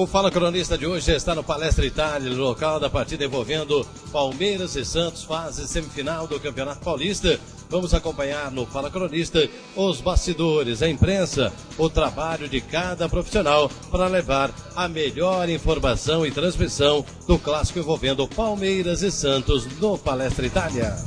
O Fala Cronista de hoje está no Palestra Itália, local da partida envolvendo Palmeiras e Santos, fase semifinal do Campeonato Paulista. Vamos acompanhar no Fala Cronista os bastidores, a imprensa, o trabalho de cada profissional para levar a melhor informação e transmissão do clássico envolvendo Palmeiras e Santos no Palestra Itália.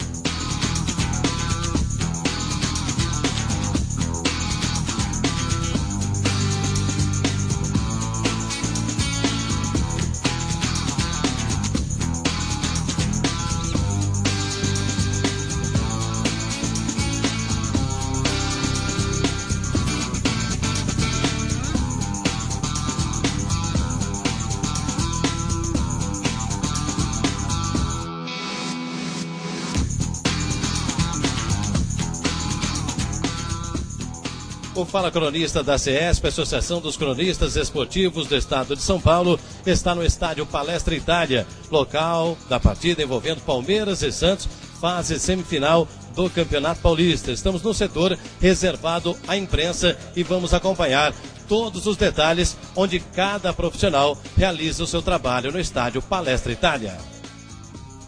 O Fala Cronista da CESP, Associação dos Cronistas Esportivos do Estado de São Paulo, está no estádio Palestra Itália, local da partida envolvendo Palmeiras e Santos, fase semifinal do Campeonato Paulista. Estamos no setor reservado à imprensa e vamos acompanhar todos os detalhes onde cada profissional realiza o seu trabalho no estádio Palestra Itália.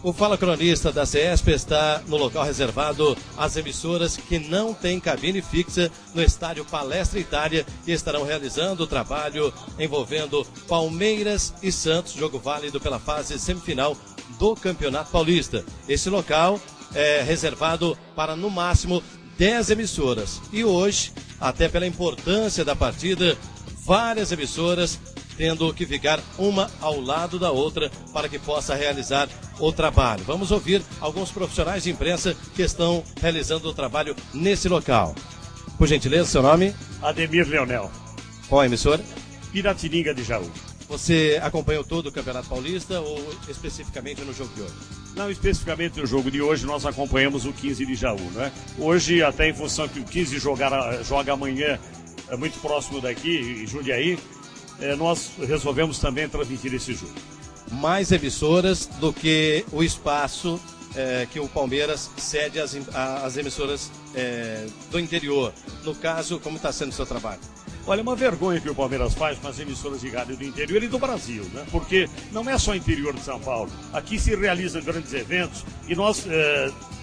O Fala Cronista da CESP está no local reservado às emissoras que não têm cabine fixa no estádio Palestra Itália e estarão realizando o trabalho envolvendo Palmeiras e Santos, jogo válido pela fase semifinal do Campeonato Paulista. Esse local é reservado para no máximo 10 emissoras e hoje, até pela importância da partida, várias emissoras tendo que ficar uma ao lado da outra para que possa realizar o trabalho. Vamos ouvir alguns profissionais de imprensa que estão realizando o trabalho nesse local. Por gentileza, seu nome? Ademir Leonel. Qual a emissora? Piratininga de Jaú. Você acompanhou todo o Campeonato Paulista ou especificamente no jogo de hoje? Não, especificamente no jogo de hoje nós acompanhamos o 15 de Jaú, né? Hoje, até em função que o 15 joga amanhã, muito próximo daqui, em Jundiaí, nós resolvemos também transmitir esse jogo. Mais emissoras do que o espaço que o Palmeiras cede às emissoras do interior. No caso, como está sendo o seu trabalho? Olha, é uma vergonha que o Palmeiras faz com as emissoras de rádio do interior e do Brasil, né? Porque não é só interior de São Paulo. Aqui se realizam grandes eventos e nós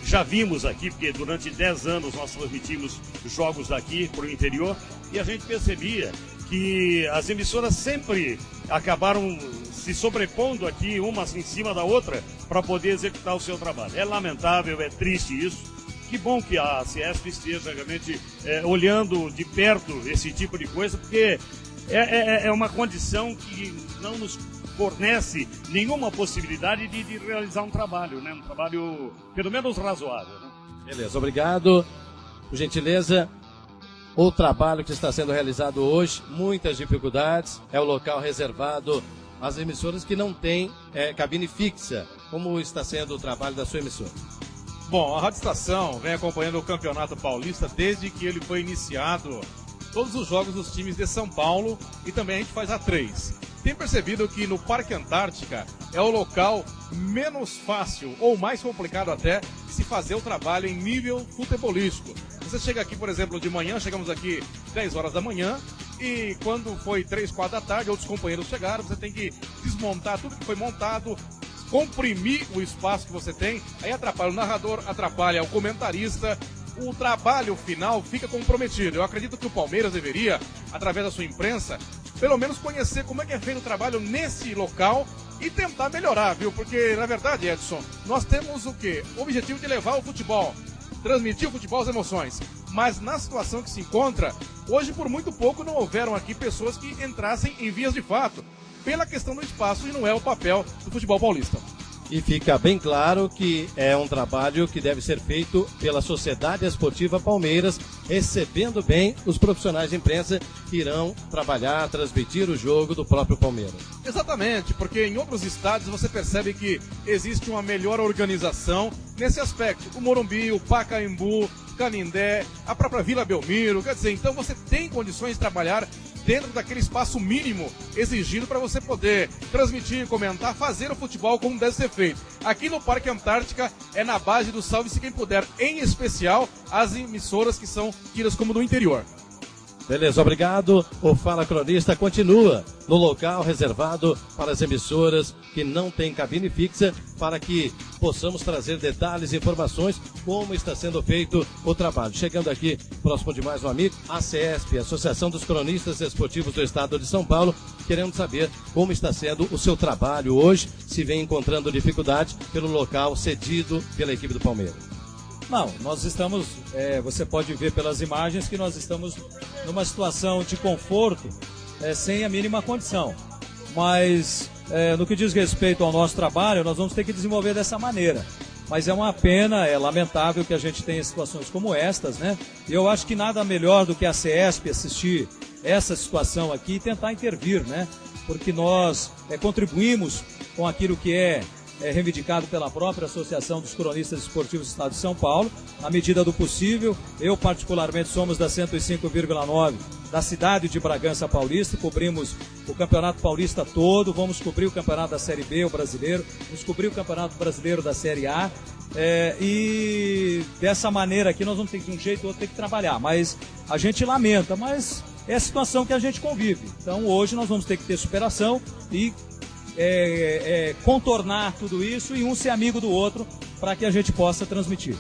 já vimos aqui, porque durante 10 anos nós transmitimos jogos daqui para o interior e a gente percebia que as emissoras sempre acabaram se sobrepondo aqui, umas em cima da outra, para poder executar o seu trabalho. É lamentável, é triste isso. Que bom que a CESP esteja realmente olhando de perto esse tipo de coisa, porque é uma condição que não nos fornece nenhuma possibilidade de realizar um trabalho, né? Um trabalho, pelo menos, razoável. Né? Beleza, obrigado. Por gentileza, o trabalho que está sendo realizado hoje, muitas dificuldades, é o local reservado às emissoras que não têm cabine fixa. Como está sendo o trabalho da sua emissora? Bom, a Rádio Estação vem acompanhando o Campeonato Paulista desde que ele foi iniciado, todos os jogos dos times de São Paulo, e também a gente faz a 3. Tem percebido que no Parque Antártica é o local menos fácil, ou mais complicado até, de se fazer o trabalho em nível futebolístico. Você chega aqui, por exemplo, de manhã, chegamos aqui 10 horas da manhã, e quando foi 3, 4 da tarde, outros companheiros chegaram, você tem que desmontar tudo que foi montado, comprimir o espaço que você tem, aí atrapalha o narrador, atrapalha o comentarista, o trabalho final fica comprometido. Eu acredito que o Palmeiras deveria, através da sua imprensa, pelo menos conhecer como é que é feito o trabalho nesse local e tentar melhorar, viu? Porque, na verdade, Edson, nós temos o quê? O objetivo de levar o futebol, transmitir o futebol, as emoções. Mas na situação que se encontra, hoje por muito pouco não houveram aqui pessoas que entrassem em vias de fato, pela questão do espaço, e não é o papel do futebol paulista. E fica bem claro que é um trabalho que deve ser feito pela Sociedade Esportiva Palmeiras, recebendo bem os profissionais de imprensa que irão trabalhar, transmitir o jogo do próprio Palmeiras. Exatamente, porque em outros estádios você percebe que existe uma melhor organização nesse aspecto. O Morumbi, o Pacaembu, Canindé, a própria Vila Belmiro, quer dizer, então você tem condições de trabalhar dentro daquele espaço mínimo exigido para você poder transmitir, comentar, fazer o futebol como deve ser feito. Aqui no Parque Antártica é na base do salve-se quem puder, em especial as emissoras que são tidas como do interior. Beleza, obrigado. O Fala Cronista continua no local reservado para as emissoras que não têm cabine fixa, para que possamos trazer detalhes e informações como está sendo feito o trabalho. Chegando aqui, próximo de mais um amigo, a ACESP, Associação dos Cronistas Esportivos do Estado de São Paulo, querendo saber como está sendo o seu trabalho hoje, se vem encontrando dificuldade pelo local cedido pela equipe do Palmeiras. Não, nós estamos, você pode ver pelas imagens que nós estamos numa situação de conforto, sem a mínima condição. Mas no que diz respeito ao nosso trabalho, nós vamos ter que desenvolver dessa maneira. Mas é uma pena, é lamentável que a gente tenha situações como estas, né? E eu acho que nada melhor do que a CESP assistir essa situação aqui e tentar intervir, né? Porque nós contribuímos com aquilo que é reivindicado pela própria Associação dos Cronistas Esportivos do Estado de São Paulo, na medida do possível. Eu, particularmente, somos da 105,9 da cidade de Bragança Paulista, cobrimos o Campeonato Paulista todo, vamos cobrir o Campeonato da Série B, o brasileiro, vamos cobrir o Campeonato Brasileiro da Série A, e dessa maneira aqui nós vamos ter que, de um jeito ou outro, ter que trabalhar, mas a gente lamenta, mas é a situação que a gente convive. Então hoje nós vamos ter que ter superação e contornar tudo isso e um ser amigo do outro para que a gente possa transmitir.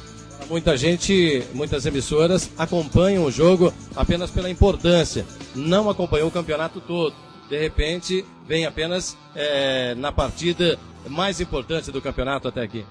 Muita gente, muitas emissoras acompanham o jogo apenas pela importância, não acompanhou o campeonato todo. De repente, vem apenas na partida mais importante do campeonato até aqui.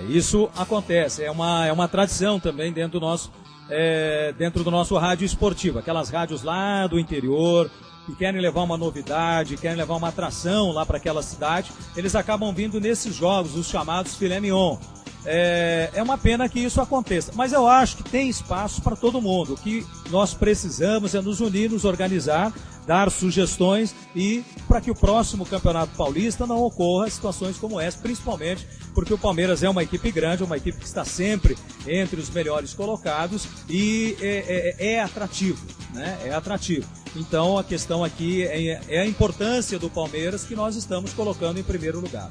Isso acontece, é uma tradição também dentro do nosso rádio esportivo, aquelas rádios lá do interior, que querem levar uma novidade, querem levar uma atração lá para aquela cidade, eles acabam vindo nesses jogos, os chamados filé mignon. É uma pena que isso aconteça, mas eu acho que tem espaço para todo mundo. O que nós precisamos é nos unir, nos organizar, dar sugestões e para que o próximo Campeonato Paulista não ocorra situações como essa, principalmente porque o Palmeiras é uma equipe grande, uma equipe que está sempre entre os melhores colocados e é atrativo, né? É atrativo. Então a questão aqui é a importância do Palmeiras que nós estamos colocando em primeiro lugar.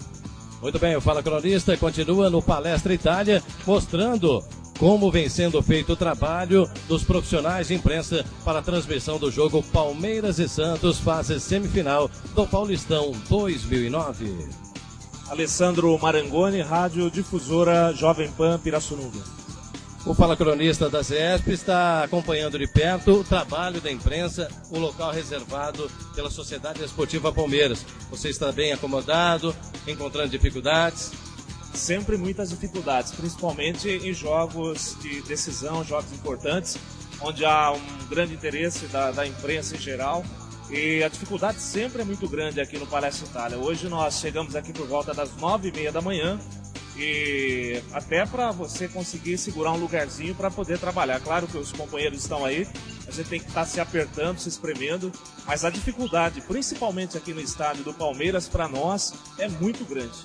Muito bem, o Fala Cronista continua no Palestra Itália, mostrando como vem sendo feito o trabalho dos profissionais de imprensa para a transmissão do jogo Palmeiras e Santos, fase semifinal do Paulistão 2009. Alessandro Marangoni, Rádio Difusora Jovem Pan Pirassununga. O Fala Cronista da CESP está acompanhando de perto o trabalho da imprensa, o local reservado pela Sociedade Esportiva Palmeiras. Você está bem acomodado, encontrando dificuldades? Sempre muitas dificuldades, principalmente em jogos de decisão, jogos importantes, onde há um grande interesse da imprensa em geral. E a dificuldade sempre é muito grande aqui no Palestra Itália. Hoje nós chegamos aqui por volta das 9h30 da manhã. E até para você conseguir segurar um lugarzinho para poder trabalhar. Claro que os companheiros estão aí, a gente tem que estar se apertando, se espremendo, mas a dificuldade, principalmente aqui no estádio do Palmeiras, para nós, é muito grande.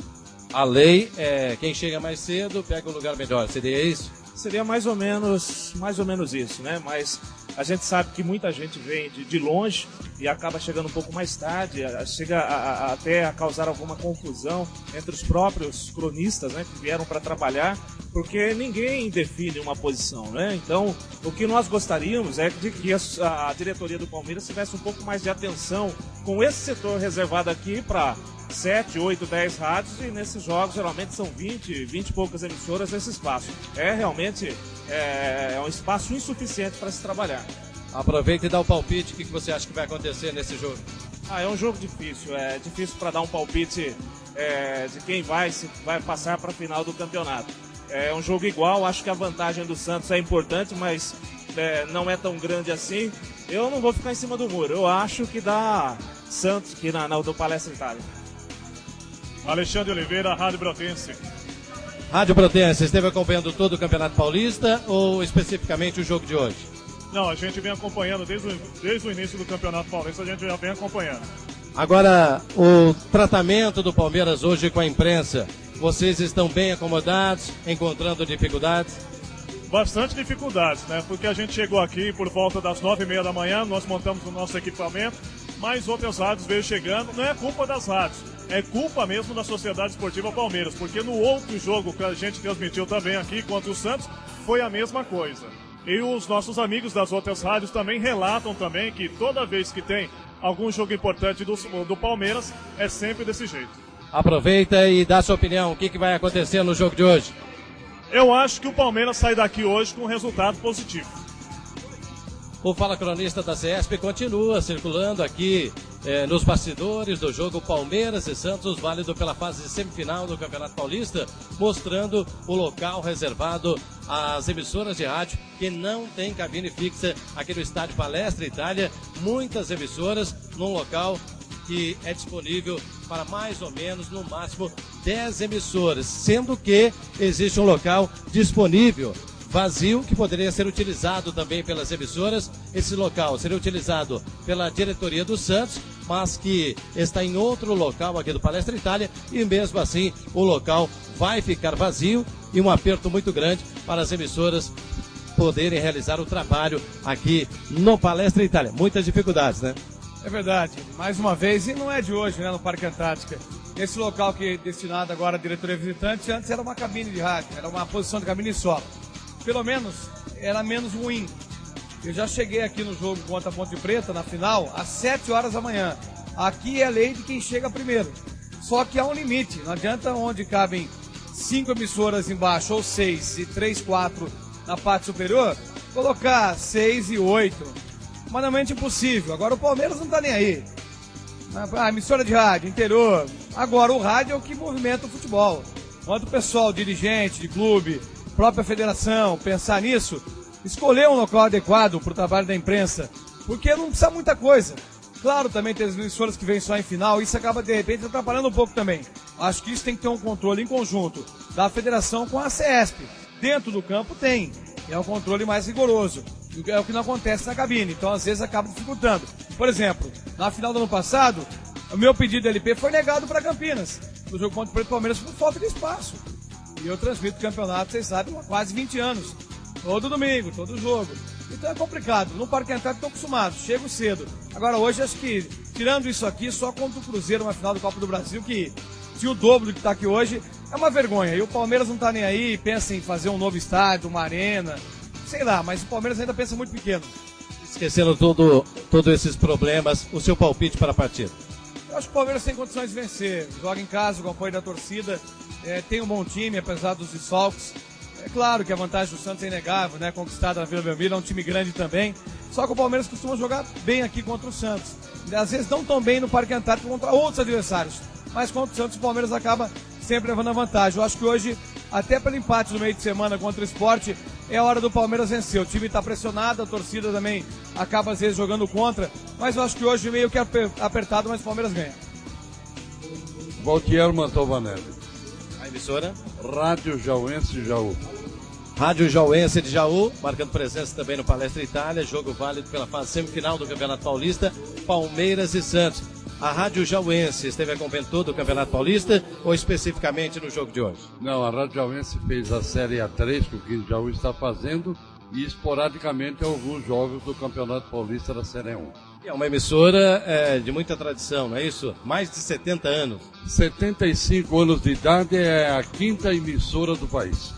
A lei é quem chega mais cedo pega um lugar melhor, seria isso? Seria mais ou menos isso, né? Mas a gente sabe que muita gente vem de longe e acaba chegando um pouco mais tarde, chega até a causar alguma confusão entre os próprios cronistas, né, que vieram para trabalhar, porque ninguém define uma posição, né? Então, o que nós gostaríamos é de que a diretoria do Palmeiras tivesse um pouco mais de atenção com esse setor reservado aqui para 7, 8, 10 rádios, e nesses jogos geralmente são 20 e poucas emissoras nesse espaço. Realmente um espaço insuficiente para se trabalhar. Aproveita e dá o palpite, o que você acha que vai acontecer nesse jogo? É um jogo difícil, é difícil para dar um palpite de quem vai passar para a final do campeonato. É um jogo igual, acho que a vantagem do Santos é importante, mas não é tão grande assim. Eu não vou ficar em cima do muro, eu acho que dá Santos aqui do Palestra Itália. Alexandre Oliveira, Rádio Brotense. Rádio Brotense, esteve acompanhando todo o Campeonato Paulista ou especificamente o jogo de hoje? Não, a gente vem acompanhando desde o início do Campeonato Paulista, a gente já vem acompanhando. Agora, o tratamento do Palmeiras hoje com a imprensa, vocês estão bem acomodados, encontrando dificuldades? Bastante dificuldades, né? Porque a gente chegou aqui por volta das 9h30 da manhã, nós montamos o nosso equipamento, mas outras rádios veio chegando, não é culpa das rádios, é culpa mesmo da Sociedade Esportiva Palmeiras, porque no outro jogo que a gente transmitiu também aqui contra o Santos, foi a mesma coisa. E os nossos amigos das outras rádios também relatam também que toda vez que tem algum jogo importante do Palmeiras, é sempre desse jeito. Aproveita e dá sua opinião. O que vai acontecer no jogo de hoje? Eu acho que o Palmeiras sai daqui hoje com um resultado positivo. O Fala Cronista da CESP continua circulando aqui nos bastidores do jogo Palmeiras e Santos, válido pela fase semifinal do Campeonato Paulista, mostrando o local reservado às emissoras de rádio que não tem cabine fixa aqui no estádio Palestra Itália. Muitas emissoras num local que é disponível para mais ou menos, no máximo, 10 emissoras, sendo que existe um local disponível vazio, que poderia ser utilizado também pelas emissoras. Esse local seria utilizado pela diretoria do Santos, mas que está em outro local aqui do Palestra Itália, e mesmo assim o local vai ficar vazio, e um aperto muito grande para as emissoras poderem realizar o trabalho aqui no Palestra Itália. Muitas dificuldades, né? É verdade, mais uma vez, e não é de hoje, né, no Parque Antártica. Esse local que é destinado agora à diretoria visitante, antes era uma cabine de rádio, era uma posição de cabine só. Pelo menos era menos ruim. Eu já cheguei aqui no jogo contra a Ponte Preta, na final, às 7 horas da manhã. Aqui é a lei de quem chega primeiro. Só que há um limite. Não adianta onde cabem 5 emissoras embaixo, ou 6 e 3, 4 na parte superior, colocar 6 e 8. Humanamente impossível. Agora o Palmeiras não está nem aí. A emissora de rádio, interior. Agora o rádio é o que movimenta o futebol. Quando o pessoal, dirigente de clube, própria federação, pensar nisso, escolher um local adequado para o trabalho da imprensa, porque não precisa muita coisa. Claro, também tem as emissoras que vêm só em final, isso acaba de repente atrapalhando um pouco também. Acho que isso tem que ter um controle em conjunto da federação com a CESP. Dentro do campo tem, é um controle mais rigoroso, é o que não acontece na cabine, então às vezes acaba dificultando. Por exemplo, na final do ano passado, o meu pedido de LP foi negado para Campinas, no jogo contra o Preto Palmeiras, por falta de espaço. E eu transmito o campeonato, vocês sabem, há quase 20 anos. Todo domingo, todo jogo. Então é complicado. No Parque Antártico estou acostumado, chego cedo. Agora hoje acho que, tirando isso aqui, só contra o Cruzeiro na final do Copa do Brasil, que tinha o dobro do que está aqui hoje, é uma vergonha. E o Palmeiras não está nem aí, pensa em fazer um novo estádio, uma arena, sei lá, mas o Palmeiras ainda pensa muito pequeno. Esquecendo todos esses problemas, o seu palpite para a partida? Eu acho que o Palmeiras tem condições de vencer. Joga em casa com o apoio da torcida. Tem um bom time, apesar dos desfalques. É claro que a vantagem do Santos é inegável, né? Conquistada na Vila Belmiro, é um time grande também. Só que o Palmeiras costuma jogar bem aqui contra o Santos. Às vezes não tão bem no Parque Antártico contra outros adversários. Mas contra o Santos, o Palmeiras acaba sempre levando a vantagem. Eu acho que hoje, até pelo empate no meio de semana contra o Sport, é a hora do Palmeiras vencer. O time está pressionado, a torcida também acaba às vezes jogando contra. Mas eu acho que hoje meio que apertado, mas o Palmeiras ganha. Valtier Mantovanelli. A emissora? Rádio Jauense Jaú. Rádio Jauense de Jaú, marcando presença também no Palestra Itália, jogo válido pela fase semifinal do Campeonato Paulista, Palmeiras e Santos. A Rádio Jauense esteve acompanhando todo o Campeonato Paulista ou especificamente no jogo de hoje? Não, a Rádio Jauense fez a Série A3, que o Quinto Jaú está fazendo, e esporadicamente alguns jogos do Campeonato Paulista da Série 1. É uma emissora de muita tradição, não é isso? Mais de 70 anos. 75 anos de idade, é a 5ª emissora do país.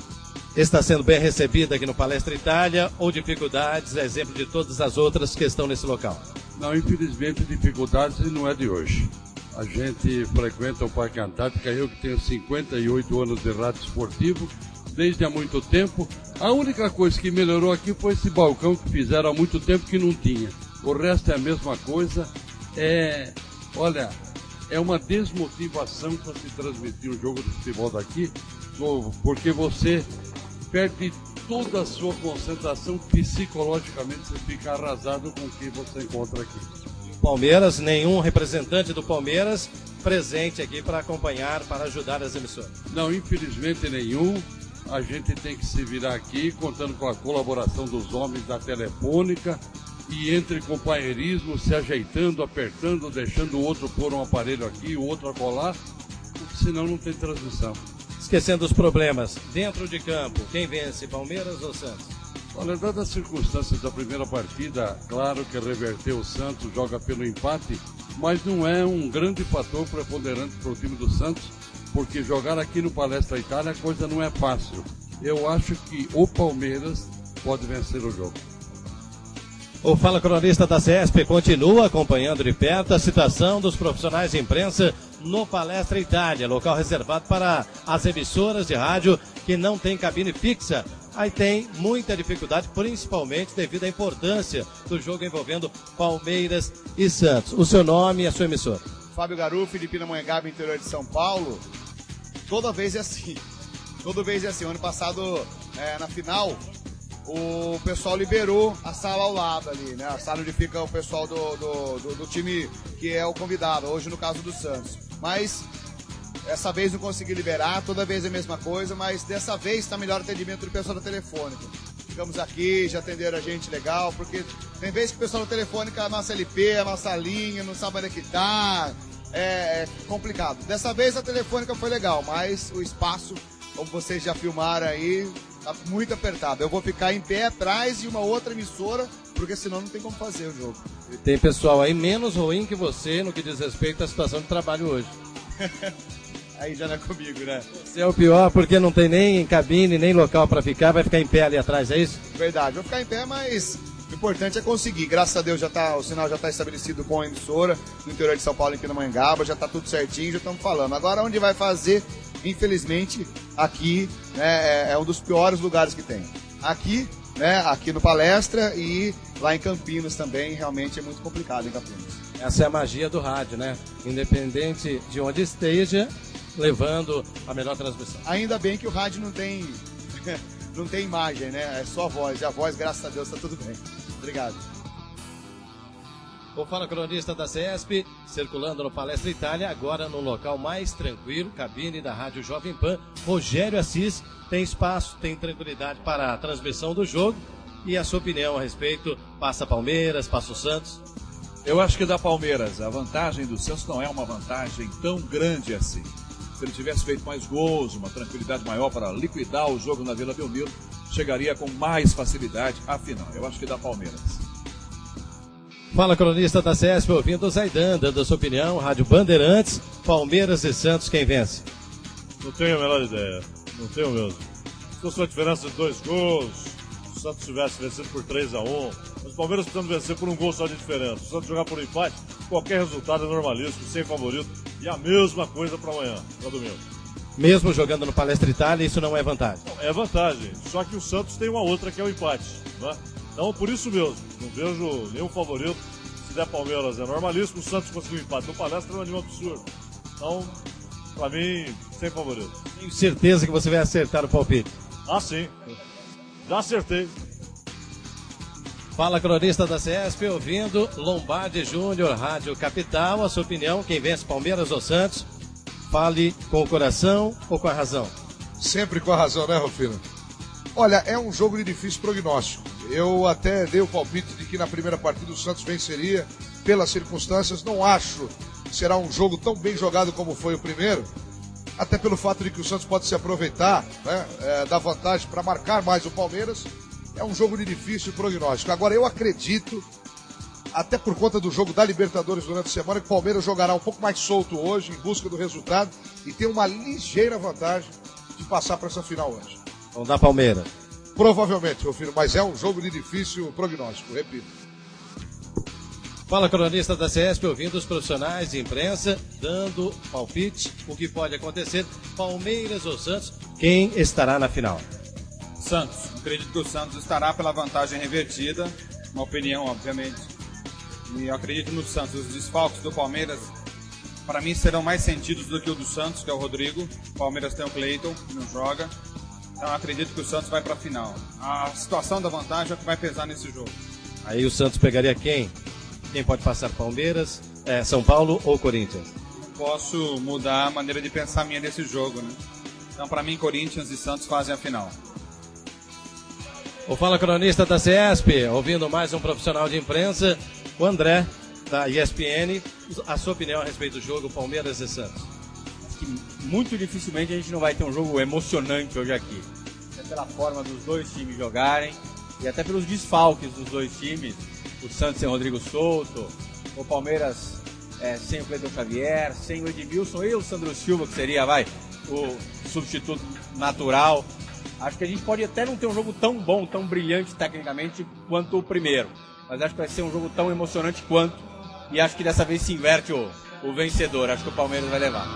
Está sendo bem recebida aqui no Palestra Itália ou dificuldades, exemplo de todas as outras que estão nesse local? Não, infelizmente dificuldades não é de hoje. A gente frequenta o Parque Antártica, eu que tenho 58 anos de rádio esportivo, desde há muito tempo. A única coisa que melhorou aqui foi esse balcão que fizeram há muito tempo que não tinha. O resto é a mesma coisa. Olha, é uma desmotivação para se transmitir um jogo de futebol daqui, porque você perde toda a sua concentração, psicologicamente você fica arrasado com o que você encontra aqui. Palmeiras, nenhum representante do Palmeiras presente aqui para acompanhar, para ajudar as emissoras? Não, infelizmente nenhum. A gente tem que se virar aqui, contando com a colaboração dos homens da Telefônica, e entre companheirismo, se ajeitando, apertando, deixando o outro pôr um aparelho aqui, o outro acolá, porque senão não tem transmissão. Esquecendo os problemas, dentro de campo, quem vence, Palmeiras ou Santos? Olha, dadas as circunstâncias da primeira partida, claro que reverteu o Santos, joga pelo empate, mas não é um grande fator preponderante para o time do Santos, porque jogar aqui no Palestra Itália a coisa não é fácil. Eu acho que o Palmeiras pode vencer o jogo. O Fala Cronista da CESP continua acompanhando de perto a situação dos profissionais de imprensa no Palestra Itália, local reservado para as emissoras de rádio que não tem cabine fixa. Aí tem muita dificuldade, principalmente devido à importância do jogo envolvendo Palmeiras e Santos. O seu nome e a sua emissora? Fábio Garufi, de Pindamonhangaba, interior de São Paulo. Toda vez é assim. Toda vez é assim. O ano passado, na final, o pessoal liberou a sala ao lado ali, né? A sala onde fica o pessoal do time que é o convidado, hoje no caso do Santos. Mas essa vez não consegui liberar, toda vez é a mesma coisa, mas dessa vez está melhor atendimento do pessoal da Telefônica. Ficamos aqui, já atenderam a gente legal, porque tem vezes que o pessoal da Telefônica, a nossa LP, a nossa linha, não sabe onde é que tá, é complicado. Dessa vez a Telefônica foi legal, mas o espaço, como vocês já filmaram aí, tá muito apertado. Eu vou ficar em pé atrás de uma outra emissora, porque senão não tem como fazer o jogo. E tem pessoal aí menos ruim que você no que diz respeito à situação de trabalho hoje. Aí já não é comigo, né? Você é o pior porque não tem nem cabine, nem local para ficar, vai ficar em pé ali atrás, é isso? Verdade, vou ficar em pé, mas o importante é conseguir. Graças a Deus o sinal já está estabelecido com a emissora no interior de São Paulo, em Pindamonhangaba, já está tudo certinho, já estamos falando. Agora onde vai fazer, infelizmente, aqui, né, é um dos piores lugares que tem. Aqui, né, aqui no Palestra e lá em Campinas também, realmente é muito complicado em Campinas. Essa é a magia do rádio, né? Independente de onde esteja, levando a melhor transmissão. Ainda bem que o rádio não tem não tem imagem, né? É só voz. E a voz, graças a Deus, está tudo bem. Obrigado. O Fala Cronista da CESP, circulando no Palestra Itália, agora num local mais tranquilo, cabine da Rádio Jovem Pan. Rogério Assis tem espaço, tem tranquilidade para a transmissão do jogo. E a sua opinião a respeito, passa Palmeiras, passa o Santos? Eu acho que dá Palmeiras. A vantagem do Santos não é uma vantagem tão grande assim. Se ele tivesse feito mais gols, uma tranquilidade maior para liquidar o jogo na Vila Belmiro, chegaria com mais facilidade à final. Eu acho que dá Palmeiras. Fala Cronista da CESP, ouvindo o Zaidan, dando a sua opinião, Rádio Bandeirantes, Palmeiras e Santos, quem vence? Não tenho a menor ideia, não tenho mesmo. Se fosse uma diferença de 2 gols, se o Santos tivesse vencido por 3-1, os Palmeiras precisam vencer por 1 gol só de diferença. Se o Santos jogar por empate, qualquer resultado é normalíssimo, sem favorito, e a mesma coisa para amanhã, para domingo. Mesmo jogando no Palestra Itália, isso não é vantagem? Não, é vantagem, só que o Santos tem uma outra que é o empate, né? Então, por isso mesmo, não vejo nenhum favorito. Se der Palmeiras é normalíssimo, o Santos conseguiu empate no Palestra, é um absurdo. Então, pra mim, sem favorito. Tenho certeza que você vai acertar o palpite. Ah, sim. Já acertei. Fala Cronista da CESP, ouvindo Lombardi Júnior, Rádio Capital. A sua opinião, quem vence, Palmeiras ou Santos? Fale com o coração ou com a razão? Sempre com a razão, né, Rufino? Olha, é um jogo de difícil prognóstico. Eu até dei o palpite de que na primeira partida o Santos venceria pelas circunstâncias. Não acho que será um jogo tão bem jogado como foi o primeiro, até pelo fato de que o Santos pode se aproveitar, né, da vantagem para marcar mais o Palmeiras. É um jogo de difícil prognóstico. Agora, eu acredito, até por conta do jogo da Libertadores durante a semana, que o Palmeiras jogará um pouco mais solto hoje, em busca do resultado, e tem uma ligeira vantagem de passar para essa final hoje. Vamos dar Palmeiras. Provavelmente, meu filho, mas é um jogo de difícil prognóstico, repito. Fala Cronista da CESP, ouvindo os profissionais de imprensa, dando palpite, o que pode acontecer, Palmeiras ou Santos, quem estará na final? Santos. Acredito que o Santos estará pela vantagem revertida, uma opinião, obviamente. E eu acredito no Santos. Os desfalques do Palmeiras, para mim, serão mais sentidos do que o do Santos, que é o Rodrigo. O Palmeiras tem o Cleiton, que não joga. Então eu acredito que o Santos vai para a final. A situação da vantagem é o que vai pesar nesse jogo. Aí o Santos pegaria quem? Quem pode passar? Palmeiras, São Paulo ou Corinthians? Não posso mudar a maneira de pensar minha desse jogo, né? Então, para mim, Corinthians e Santos fazem a final. O Fala Cronista da CESP, ouvindo mais um profissional de imprensa, o André, da ESPN. A sua opinião a respeito do jogo Palmeiras e Santos? Acho que muito dificilmente a gente não vai ter um jogo emocionante hoje aqui. Até pela forma dos dois times jogarem e até pelos desfalques dos dois times. O Santos sem o Rodrigo Souto, o Palmeiras sem o Cleiton Xavier, sem o Edmilson e o Sandro Silva, que seria o substituto natural. Acho que a gente pode até não ter um jogo tão bom, tão brilhante tecnicamente quanto o primeiro. Mas acho que vai ser um jogo tão emocionante quanto. E acho que dessa vez se inverte o vencedor. Acho que o Palmeiras vai levar.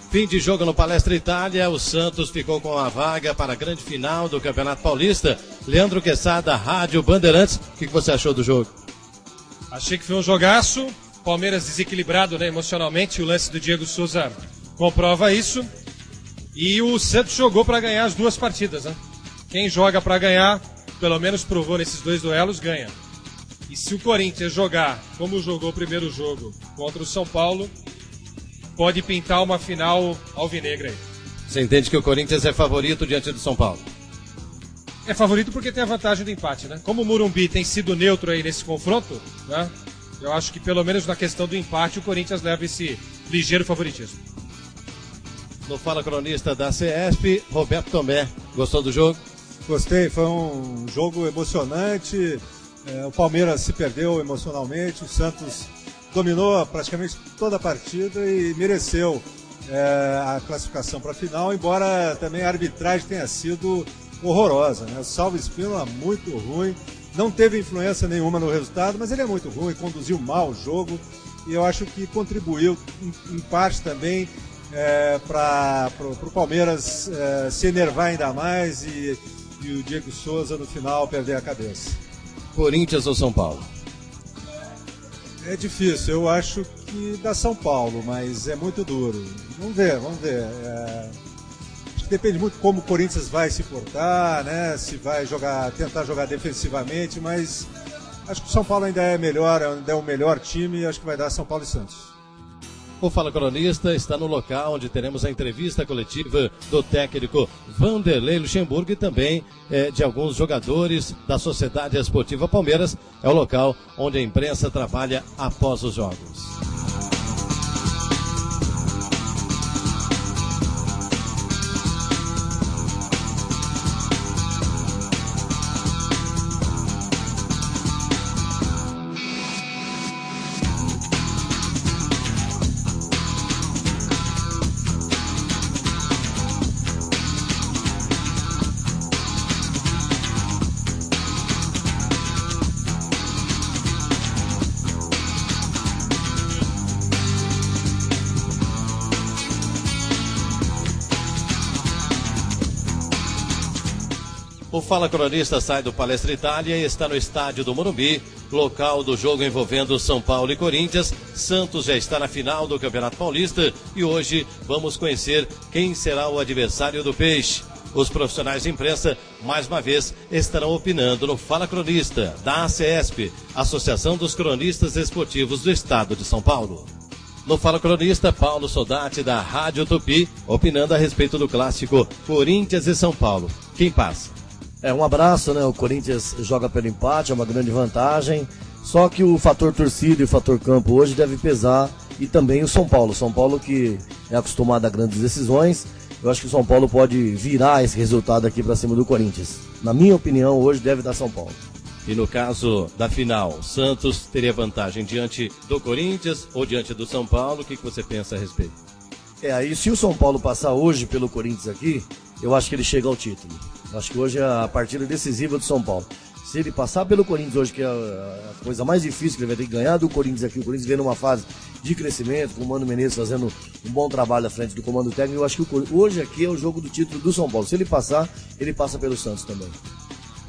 Fim de jogo no Palestra Itália, o Santos ficou com a vaga para a grande final do Campeonato Paulista. Leandro Quesada, Rádio Bandeirantes, o que você achou do jogo? Achei que foi um jogaço, Palmeiras desequilibrado, né, emocionalmente, o lance do Diego Souza comprova isso. E o Santos jogou para ganhar as duas partidas, né? Quem joga para ganhar, pelo menos provou nesses dois duelos, ganha. E se o Corinthians jogar como jogou o primeiro jogo contra o São Paulo, pode pintar uma final alvinegra aí. Você entende que o Corinthians é favorito diante do São Paulo? É favorito porque tem a vantagem do empate, né? Como o Morumbi tem sido neutro aí nesse confronto, né? Eu acho que pelo menos na questão do empate o Corinthians leva esse ligeiro favoritismo. No Fala Cronista da CESP, Roberto Tomé, gostou do jogo? Gostei, foi um jogo emocionante, o Palmeiras se perdeu emocionalmente, o Santos dominou praticamente toda a partida e mereceu a classificação para a final, embora também a arbitragem tenha sido horrorosa, né? O Salvo Espínola muito ruim, não teve influência nenhuma no resultado, mas ele é muito ruim, conduziu mal o jogo e eu acho que contribuiu em parte também para o Palmeiras se enervar ainda mais e o Diego Souza no final perder a cabeça. Corinthians ou São Paulo? É difícil, eu acho que dá São Paulo, mas é muito duro. Vamos ver. Acho que depende muito como o Corinthians vai se portar, né? Se vai tentar jogar defensivamente, mas acho que o São Paulo ainda é melhor, ainda é o melhor time e acho que vai dar São Paulo e Santos. O Fala Cronista está no local onde teremos a entrevista coletiva do técnico Vanderlei Luxemburgo e também de alguns jogadores da Sociedade Esportiva Palmeiras. É o local onde a imprensa trabalha após os jogos. O Fala Cronista sai do Palestra Itália e está no estádio do Morumbi, local do jogo envolvendo São Paulo e Corinthians. Santos já está na final do Campeonato Paulista e hoje vamos conhecer quem será o adversário do Peixe. Os profissionais de imprensa, mais uma vez, estarão opinando no Fala Cronista, da ACESP, Associação dos Cronistas Esportivos do Estado de São Paulo. No Fala Cronista, Paulo Soldati, da Rádio Tupi, opinando a respeito do clássico Corinthians e São Paulo. Quem passa? Um abraço, né? O Corinthians joga pelo empate, é uma grande vantagem. Só que o fator torcida e o fator campo hoje deve pesar e também o São Paulo. São Paulo que é acostumado a grandes decisões. Eu acho que o São Paulo pode virar esse resultado aqui para cima do Corinthians. Na minha opinião, hoje deve dar São Paulo. E no caso da final, Santos teria vantagem diante do Corinthians ou diante do São Paulo? O que você pensa a respeito? Aí se o São Paulo passar hoje pelo Corinthians aqui, eu acho que ele chega ao título. Eu acho que hoje é a partida decisiva do São Paulo. Se ele passar pelo Corinthians hoje, que é a coisa mais difícil que ele vai ter que ganhar do Corinthians aqui, o Corinthians vem numa fase de crescimento, com o Mano Menezes fazendo um bom trabalho à frente do comando técnico, eu acho que hoje aqui é o jogo do título do São Paulo. Se ele passar, ele passa pelo Santos também.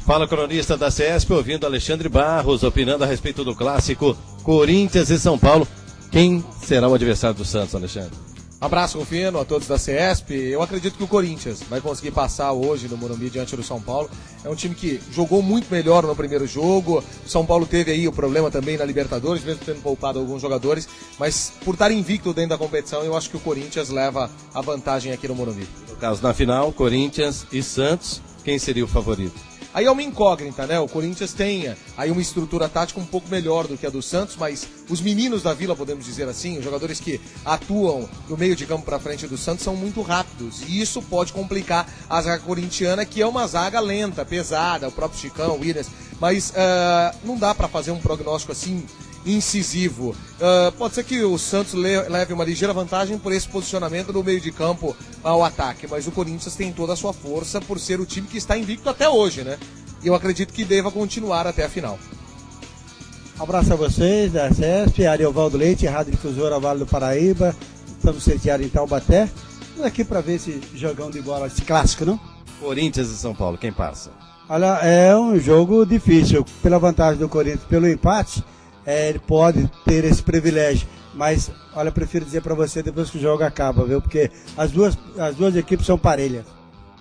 Fala, cronista da CESP, ouvindo Alexandre Barros, opinando a respeito do clássico Corinthians e São Paulo. Quem será o adversário do Santos, Alexandre? Abraço, Rufino, a todos da CESP. Eu acredito que o Corinthians vai conseguir passar hoje no Morumbi diante do São Paulo. É um time que jogou muito melhor no primeiro jogo. O São Paulo teve aí o problema também na Libertadores, mesmo tendo poupado alguns jogadores. Mas por estar invicto dentro da competição, eu acho que o Corinthians leva a vantagem aqui no Morumbi. No caso, na final, Corinthians e Santos, quem seria o favorito? Aí é uma incógnita, né? O Corinthians tem aí uma estrutura tática um pouco melhor do que a do Santos, mas os meninos da Vila, podemos dizer assim, os jogadores que atuam no meio de campo para frente do Santos são muito rápidos. E isso pode complicar a zaga corintiana, que é uma zaga lenta, pesada, o próprio Chicão, o Williams. Mas não dá para fazer um prognóstico assim incisivo. Pode ser que o Santos leve uma ligeira vantagem por esse posicionamento do meio de campo ao ataque, mas o Corinthians tem toda a sua força por ser o time que está invicto até hoje, né? E eu acredito que deva continuar até a final. Um abraço a vocês da CESP, Ariovaldo Leite, Rádio Difusora Vale do Paraíba. Estamos sediados em Taubaté. Estamos aqui para ver esse jogão de bola, esse clássico, não? Corinthians e São Paulo, quem passa? Olha, é um jogo difícil. Pela vantagem do Corinthians, pelo empate, ele pode ter esse privilégio. Mas, olha, eu prefiro dizer para você depois que o jogo acaba, viu? Porque as duas equipes são parelhas.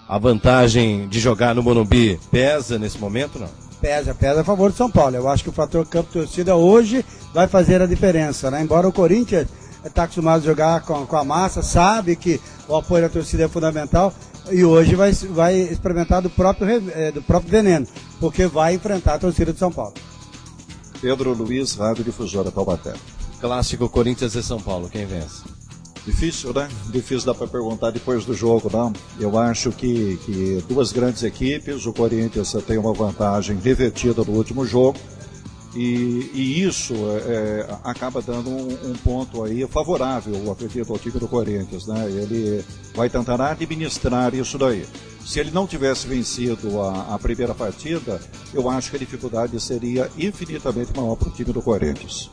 A vantagem de jogar no Morumbi pesa nesse momento, não? Pesa a favor do São Paulo. Eu acho que o fator campo torcida hoje vai fazer a diferença, né? Embora o Corinthians está acostumado a jogar com a massa, sabe que o apoio da torcida é fundamental e hoje vai experimentar do próprio veneno, porque vai enfrentar a torcida de São Paulo. Pedro Luiz, Rádio Difusora Taubaté. Clássico Corinthians e São Paulo, quem vence? Difícil, né? Difícil dá para perguntar depois do jogo, não? Eu acho que duas grandes equipes, o Corinthians tem uma vantagem revertida no último jogo e isso acaba dando um ponto aí favorável, eu acredito, ao time do Corinthians, né? Ele vai tentar administrar isso daí. Se ele não tivesse vencido a primeira partida, eu acho que a dificuldade seria infinitamente maior para o time do Corinthians.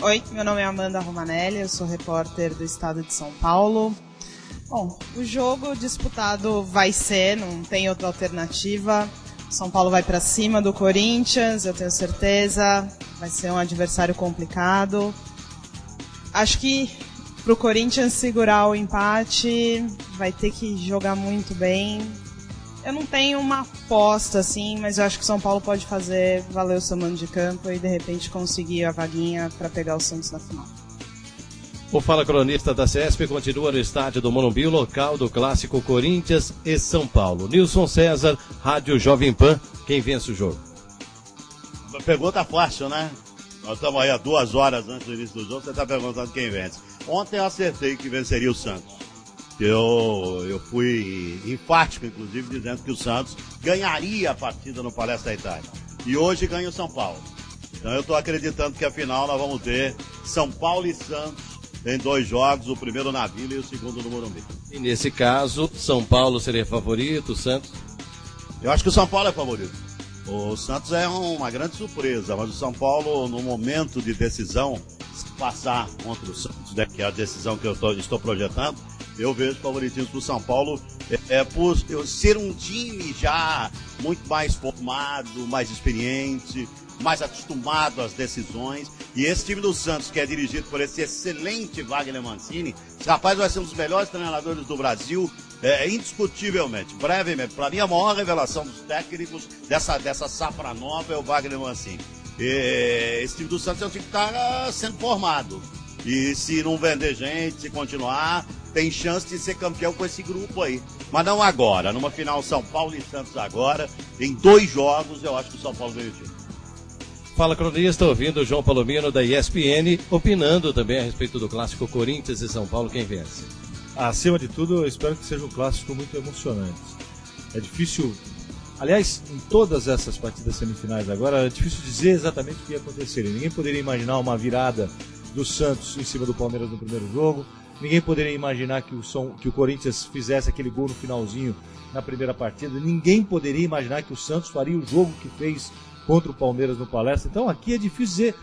Oi, meu nome é Amanda Romanelli, eu sou repórter do estado de São Paulo. Bom, o jogo disputado vai ser, não tem outra alternativa. São Paulo vai para cima do Corinthians, eu tenho certeza. Vai ser um adversário complicado. Acho que para o Corinthians segurar o empate, vai ter que jogar muito bem. Eu não tenho uma aposta assim, mas eu acho que o São Paulo pode fazer valer o seu mando de campo e de repente conseguir a vaguinha para pegar o Santos na final. O Fala Cronista da CESP continua no estádio do Morumbi, o local do clássico Corinthians e São Paulo. Nilson César, Rádio Jovem Pan, quem vence o jogo? Pergunta fácil, né? Nós estamos aí há 2 horas antes do início do jogo, você está perguntando quem vence. Ontem eu acertei que venceria o Santos. Eu fui enfático, inclusive, dizendo que o Santos ganharia a partida no Palestra da Itália. E hoje ganha o São Paulo. Então eu estou acreditando que a final nós vamos ter São Paulo e Santos em 2 jogos, o primeiro na Vila e o segundo no Morumbi. E nesse caso, São Paulo seria favorito, o Santos? Eu acho que o São Paulo é favorito. O Santos é uma grande surpresa, mas o São Paulo, no momento de decisão, se passar contra o Santos, né, que é a decisão que eu estou projetando, eu vejo favoritismo para o São Paulo por ser um time já muito mais formado, mais experiente, mais acostumado às decisões. E esse time do Santos, que é dirigido por esse excelente Wagner Mancini, esse rapaz vai ser um dos melhores treinadores do Brasil, indiscutivelmente. Brevemente, para mim a maior revelação dos técnicos dessa safra nova é o Wagner Mancini. Esse time do Santos é um time que está sendo formado. E se não vender gente, se continuar, tem chance de ser campeão com esse grupo aí. Mas não agora, numa final São Paulo e Santos agora, em 2 jogos, eu acho que o São Paulo ganha o time. Fala Cronista, ouvindo o João Palomino da ESPN, opinando também a respeito do clássico Corinthians e São Paulo, quem vence? Acima de tudo, eu espero que seja um clássico muito emocionante. É difícil, aliás, em todas essas partidas semifinais agora, é difícil dizer exatamente o que ia acontecer. Ninguém poderia imaginar uma virada do Santos em cima do Palmeiras no primeiro jogo. Ninguém poderia imaginar que o Corinthians fizesse aquele gol no finalzinho na primeira partida. Ninguém poderia imaginar que o Santos faria o jogo que fez contra o Palmeiras no Palestra. Então aqui é difícil dizer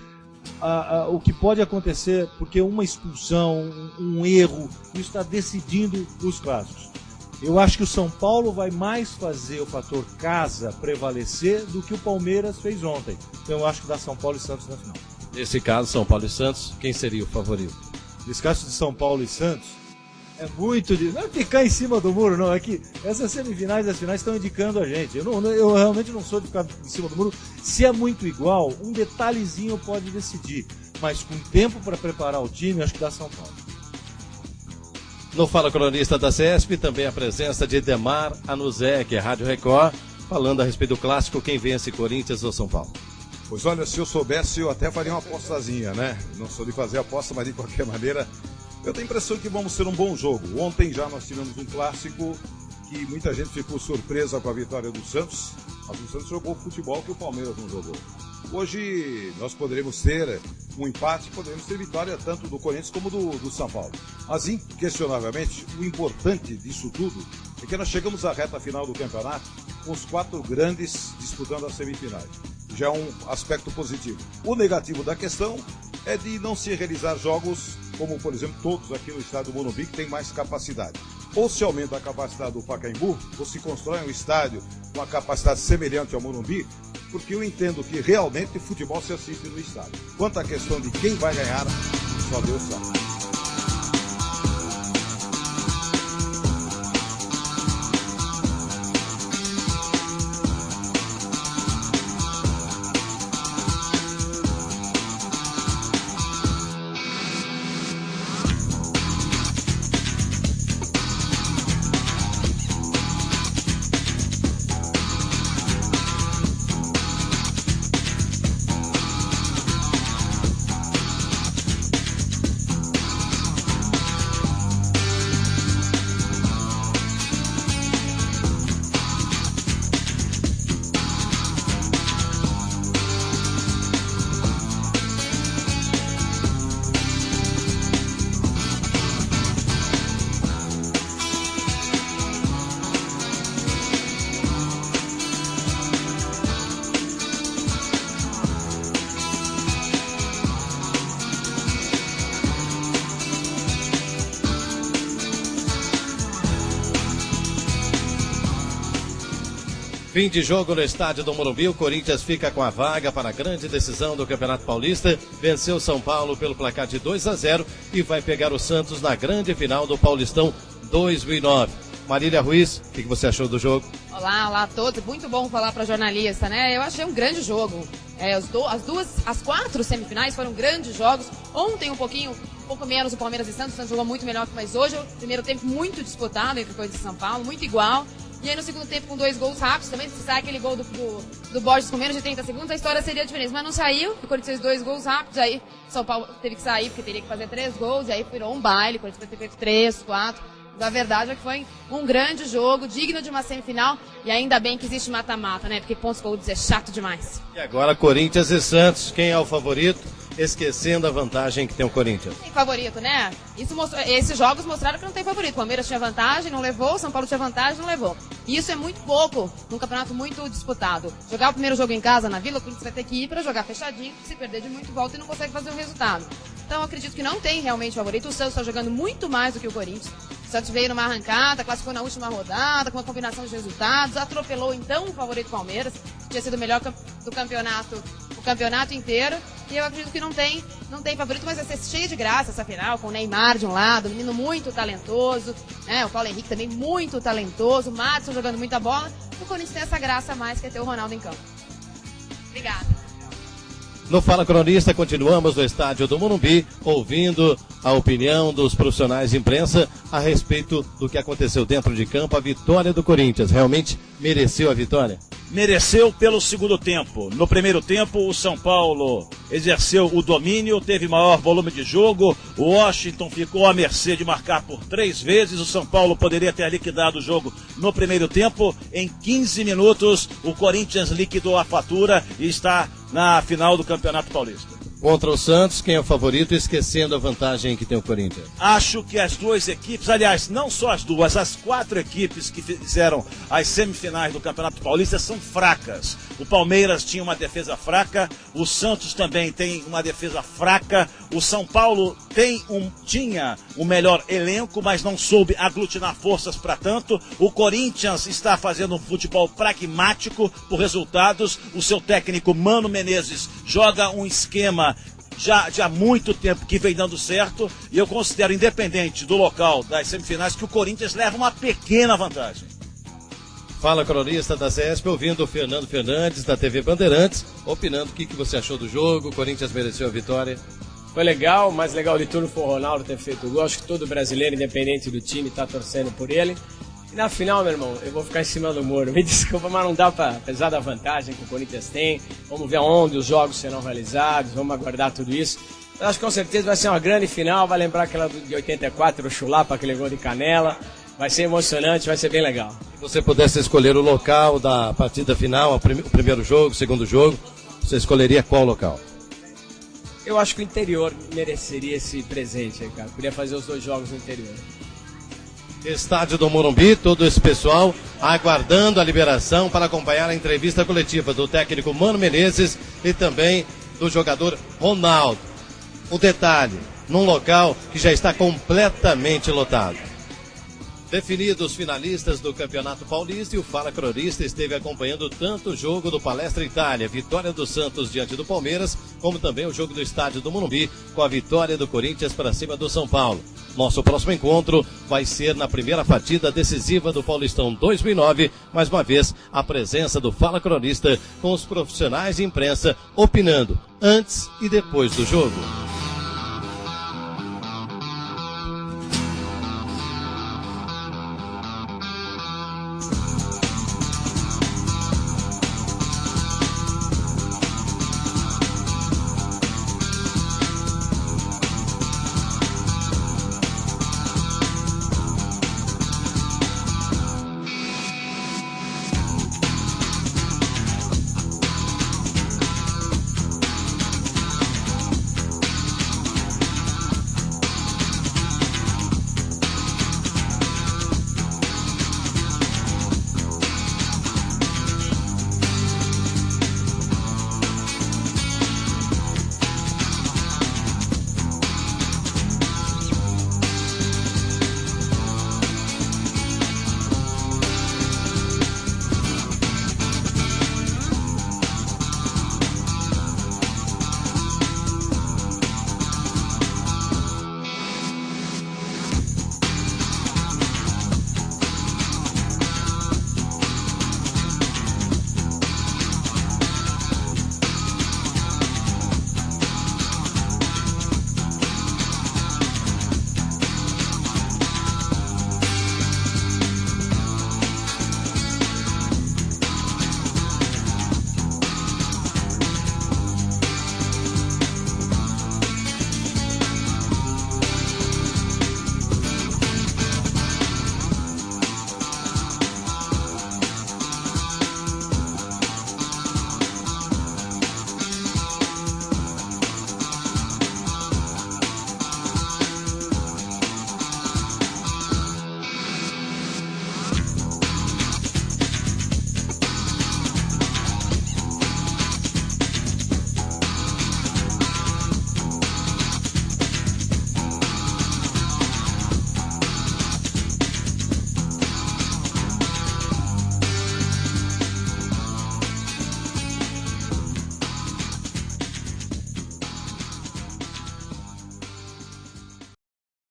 o que pode acontecer, porque uma expulsão, um erro, isso está decidindo os clássicos. Eu acho que o São Paulo vai mais fazer o fator casa prevalecer do que o Palmeiras fez ontem. Então eu acho que dá São Paulo e Santos na final. Nesse caso, São Paulo e Santos, quem seria o favorito? Nesse caso de São Paulo e Santos, é muito de... Não é ficar em cima do muro, não. É que essas semifinais e as finais estão indicando a gente. Eu realmente não sou de ficar em cima do muro. Se é muito igual, um detalhezinho pode decidir. Mas com tempo para preparar o time, acho que dá São Paulo. No Fala Cronista da CESP, também a presença de Demar Anuzek, Rádio Record, falando a respeito do clássico, quem vence, Corinthians ou São Paulo? Pois olha, se eu soubesse, eu até faria uma apostazinha, né? Não sou de fazer aposta, mas de qualquer maneira, eu tenho a impressão que vamos ter um bom jogo. Ontem já nós tivemos um clássico que muita gente ficou surpresa com a vitória do Santos, mas o Santos jogou futebol que o Palmeiras não jogou. Hoje nós poderemos ter um empate, poderemos ter vitória tanto do Corinthians como do São Paulo. Mas inquestionavelmente, o importante disso tudo é que nós chegamos à reta final do campeonato com os 4 grandes disputando as semifinais. Já é um aspecto positivo. O negativo da questão é de não se realizar jogos como, por exemplo, todos aqui no estádio do Morumbi, que tem mais capacidade. Ou se aumenta a capacidade do Pacaembu, ou se constrói um estádio com a capacidade semelhante ao Morumbi, porque eu entendo que realmente futebol se assiste no estádio. Quanto à questão de quem vai ganhar, só Deus sabe. Fim de jogo no estádio do Morumbi, o Corinthians fica com a vaga para a grande decisão do Campeonato Paulista, venceu o São Paulo pelo placar de 2-0 e vai pegar o Santos na grande final do Paulistão 2009. Marília Ruiz, o que você achou do jogo? Olá a todos, muito bom falar para jornalista, né? Eu achei um grande jogo. As 4 semifinais foram grandes jogos. Ontem um pouco menos o Palmeiras e Santos, o Santos jogou muito melhor, mas hoje o primeiro tempo muito disputado entre Corinthians e São Paulo, muito igual. E aí no segundo tempo com 2 gols rápidos também, se sai aquele gol do Borges com menos de 30 segundos, a história seria diferente. Mas não saiu, o Corinthians fez 2 gols rápidos, aí São Paulo teve que sair porque teria que fazer 3 gols, e aí virou um baile, o Corinthians vai ter feito 3, 4. A verdade é que foi um grande jogo, digno de uma semifinal, e ainda bem que existe mata-mata, né? Porque pontos corridos é chato demais. E agora Corinthians e Santos, quem é o favorito? Esquecendo a vantagem que tem o Corinthians. Tem favorito, né? Esses jogos mostraram que não tem favorito. O Palmeiras tinha vantagem, não levou. O São Paulo tinha vantagem, não levou. E isso é muito pouco num campeonato muito disputado. Jogar o primeiro jogo em casa, na Vila, o Corinthians vai ter que ir para jogar fechadinho, se perder de muito volta e não consegue fazer o resultado. Então eu acredito que não tem realmente favorito. O Santos está jogando muito mais do que o Corinthians. O Santos veio numa arrancada, classificou na última rodada, com uma combinação de resultados, atropelou então o favorito Palmeiras, que tinha sido o melhor do campeonato, o campeonato inteiro. E eu acredito que não tem favorito, mas vai ser cheio de graça essa final, com o Neymar de um lado, um menino muito talentoso, né? O Paulo Henrique também muito talentoso, o Madison jogando muita bola. O Corinthians tem essa graça a mais, que é ter o Ronaldo em campo. Obrigada. No Fala Cronista, continuamos no estádio do Morumbi, ouvindo a opinião dos profissionais de imprensa a respeito do que aconteceu dentro de campo, a vitória do Corinthians. Realmente mereceu a vitória? mereceu pelo segundo tempo. No primeiro tempo, o São Paulo exerceu o domínio, teve maior volume de jogo. O Washington ficou à mercê de marcar por 3 vezes. O São Paulo poderia ter liquidado o jogo no primeiro tempo. Em 15 minutos, o Corinthians liquidou a fatura e está na final do Campeonato Paulista. Contra o Santos, quem é o favorito, esquecendo a vantagem que tem o Corinthians? Acho que as duas equipes, aliás, não só as duas, as 4 equipes que fizeram as semifinais do Campeonato Paulista são fracas. O Palmeiras tinha uma defesa fraca, o Santos também tem uma defesa fraca, o São Paulo tinha um melhor elenco, mas não soube aglutinar forças para tanto. O Corinthians está fazendo um futebol pragmático por resultados. O seu técnico Mano Menezes joga um esquema já há muito tempo que vem dando certo, e eu considero, independente do local das semifinais, que o Corinthians leva uma pequena vantagem. Fala, cronista da CESP, ouvindo o Fernando Fernandes, da TV Bandeirantes, opinando o que você achou do jogo. O Corinthians mereceu a vitória? Foi legal, o mais legal de tudo foi o Ronaldo ter feito o gol. Acho que todo brasileiro, independente do time, está torcendo por ele. E na final, meu irmão, eu vou ficar em cima do muro. Me desculpa, mas não dá para, apesar da vantagem que o Corinthians tem. Vamos ver onde os jogos serão realizados, vamos aguardar tudo isso. Eu acho que com certeza vai ser uma grande final. Vai lembrar aquela de 84, o Chulapa, aquele gol de canela. Vai ser emocionante, vai ser bem legal. Se você pudesse escolher o local da partida final, o primeiro jogo, o segundo jogo, você escolheria qual local? Eu acho que o interior mereceria esse presente aí, cara. Podia fazer os 2 jogos no interior. Estádio do Morumbi, todo esse pessoal aguardando a liberação para acompanhar a entrevista coletiva do técnico Mano Menezes e também do jogador Ronaldo. O detalhe, num local que já está completamente lotado. Definidos os finalistas do Campeonato Paulista, e o Fala Cronista esteve acompanhando tanto o jogo do Palestra Itália, vitória do Santos diante do Palmeiras, como também o jogo do Estádio do Morumbi, com a vitória do Corinthians para cima do São Paulo. Nosso próximo encontro vai ser na primeira partida decisiva do Paulistão 2009, mais uma vez a presença do Fala Cronista com os profissionais de imprensa opinando antes e depois do jogo.